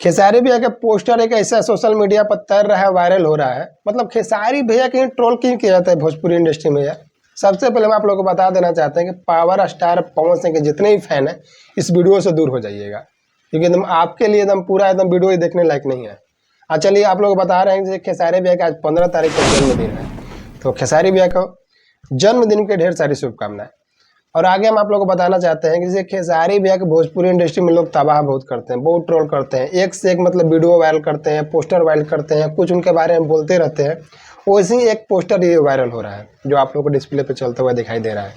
खेसारी भैया का पोस्टर एक ऐसा सोशल मीडिया पर तैर रहा है, वायरल हो रहा है। मतलब खेसारी भैया कहीं ट्रोल क्यों किया जाता है भोजपुरी इंडस्ट्री में यार? सबसे पहले मैं आप लोगों को बता देना चाहते हैं कि पावर स्टार पवन सिंह के जितने भी फैन हैं इस वीडियो से दूर हो जाइएगा, क्योंकि एकदम आपके लिए एकदम पूरा एकदम वीडियो ही देखने लायक नहीं है। चलिए आप लोग बता रहे हैं कि खेसारी भैया का आज 15 तारीख का जन्मदिन है, तो खेसारी भैया को जन्मदिन के ढेर सारी शुभकामनाएं। और आगे हम आप लोगों को बताना चाहते हैं कि जैसे खेसारी भैया के भोजपुरी इंडस्ट्री में लोग तबाह बहुत करते हैं, बहुत ट्रोल करते हैं, एक से एक मतलब वीडियो वायरल करते हैं, पोस्टर वायरल करते हैं, कुछ उनके बारे में बोलते रहते हैं। वैसे ही एक पोस्टर ये वायरल हो रहा है जो आप लोगों को डिस्प्ले पे चलता हुआ दिखाई दे रहा है।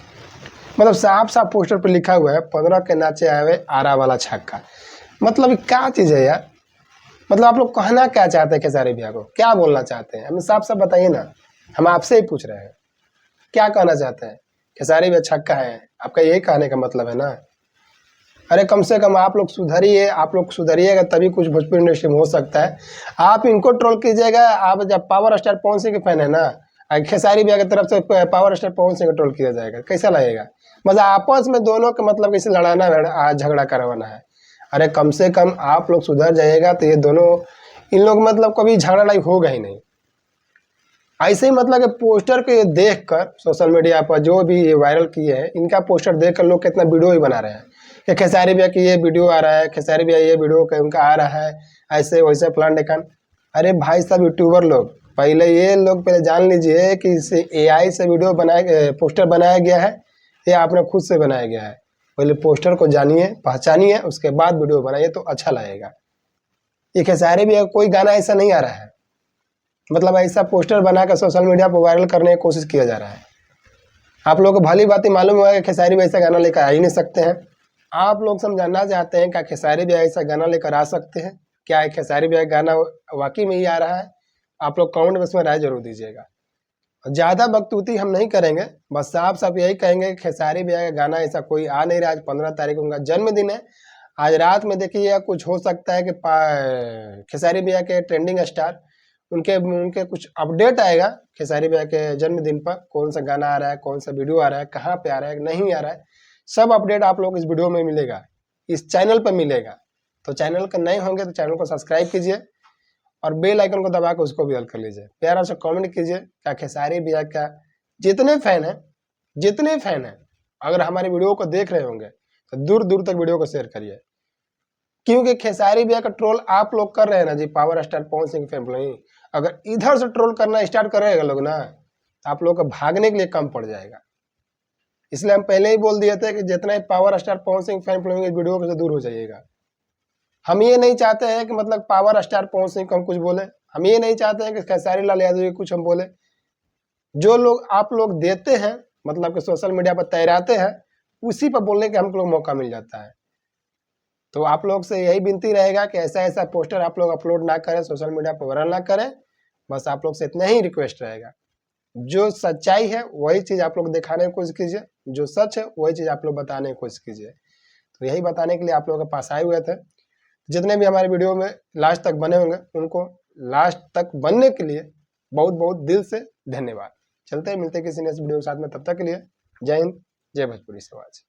मतलब साफ साफ पोस्टर पर लिखा हुआ है 15 के नाचे आए हुए आरा वाला छक्का। मतलब क्या चीज़ है यार? मतलब आप लोग कहना क्या चाहते हैं खेसारी भैया को, क्या बोलना चाहते हैं? हमें साफ साफ बताइए ना, हम आपसे ही पूछ रहे हैं क्या कहना चाहते हैं। खेसारी भैया छक्का है, आपका यही कहने का मतलब है ना? अरे कम से कम आप लोग सुधरिए, आप लोग सुधरिएगा तभी कुछ भोजपुरी इंडस्ट्री में हो सकता है। आप इनको ट्रोल कीजिएगा, आप जब पावर स्टार पवन सिंह के फैन है ना, खेसारी भैया की तरफ से पावर स्टार पवन सिंह को ट्रोल किया जाएगा, कैसा लगेगा? मतलब आपस में दोनों का मतलब कैसे लड़ाना झगड़ा करवाना है। अरे कम से कम आप लोग सुधर जाइएगा तो ये दोनों इन लोग मतलब कभी झगड़ा लाइक होगा ही नहीं। ऐसे ही मतलब कि पोस्टर को देख कर सोशल मीडिया पर जो भी ये वायरल किए हैं, इनका पोस्टर देख कर लोग कितना वीडियो ही बना रहे हैं कि खेसारी भैया की ये वीडियो आ रहा है, खेसारी भैया ये वीडियो उनका आ रहा है, ऐसे वैसे फलान ढिकान। अरे भाई साहब यूट्यूबर लोग, पहले ये लोग पहले जान लीजिए कि इसे AI से वीडियो बनाया पोस्टर बनाया गया है या आपने खुद से बनाया गया है। पहले पोस्टर को जानिए, पहचानिए, उसके बाद वीडियो बनाइए तो अच्छा लगेगा। ये खेसारी भैया कोई गाना ऐसा नहीं आ रहा है, मतलब ऐसा पोस्टर बनाकर सोशल मीडिया पर वायरल करने की कोशिश किया जा रहा है। आप लोगों को भली बात ही मालूम हुआ कि खेसारी भैया ऐसा गाना लेकर आ ही नहीं सकते हैं। आप लोग समझाना चाहते हैं क्या खेसारी भैया ऐसा गाना लेकर आ सकते हैं? क्या खेसारी भैया गाना वाकई में ही आ रहा है? आप लोग कमेंट बॉक्स में राय जरूर दीजिएगा। ज़्यादा बकतूती हम नहीं करेंगे, बस साफ साफ यही कहेंगे कि खेसारी भैया का गाना ऐसा कोई आ नहीं रहा। आज 15 तारीख उनका जन्मदिन है। आज रात में देखिए कुछ हो सकता है कि खेसारी भैया के ट्रेंडिंग स्टार उनके उनके कुछ अपडेट आएगा खेसारी भैया के जन्मदिन पर, कौन सा गाना आ रहा है, कौन सा वीडियो आ रहा है, कहाँ पे आ रहा है, नहीं आ रहा है, सब अपडेट आप लोग इस वीडियो में मिलेगा, इस चैनल पर मिलेगा। तो चैनल का नए होंगे तो चैनल को सब्सक्राइब कीजिए और बेल आइकन को दबा कर उसको भी ऑल कर लीजिए। प्यारा सा कमेंट कीजिए क्या खेसारी भैया का जितने फैन हैं अगर हमारी वीडियो को देख रहे होंगे तो दूर दूर तक वीडियो को शेयर करिए, क्योंकि खेसारी भैया का ट्रोल आप लोग कर रहे हैं ना जी, power star Pawan Singh family. अगर इधर से ट्रोल करना स्टार्ट करेगा लोग ना, तो आप लोग को भागने के लिए कम पड़ जाएगा। इसलिए हम पहले ही बोल दिए थे कि जितना ही power star Pawan Singh fan following video से दूर हो जाइएगा। हम ये नहीं चाहते हैं कि मतलब पावर स्टार पवन सिंह को हम कुछ बोले, हम ये नहीं चाहते हैं कि खेसारी लाल यादव कुछ हम बोले। जो लोग आप लोग देते हैं मतलब कि सोशल मीडिया पर तैराते हैं, उसी पर बोलने का हम लोग मौका मिल जाता है। तो आप लोग से यही विनती रहेगा कि ऐसा ऐसा पोस्टर आप लोग अपलोड ना करें, सोशल मीडिया पर वायरल ना करें। बस आप लोग से इतना ही रिक्वेस्ट रहेगा। जो सच्चाई है वही चीज़ आप लोग दिखाने की कोशिश कीजिए, जो सच है वही चीज़ आप लोग बताने की कोशिश कीजिए। तो यही बताने के लिए आप लोगों के पास आए हुए थे। जितने भी हमारे वीडियो में लास्ट तक बने होंगे उनको लास्ट तक बनने के लिए बहुत बहुत दिल से धन्यवाद। चलते हैं, मिलते हैं किसी नेक्स्ट वीडियो के साथ में, तब तक के लिए जय हिंद, जय भोजपुरी समाज।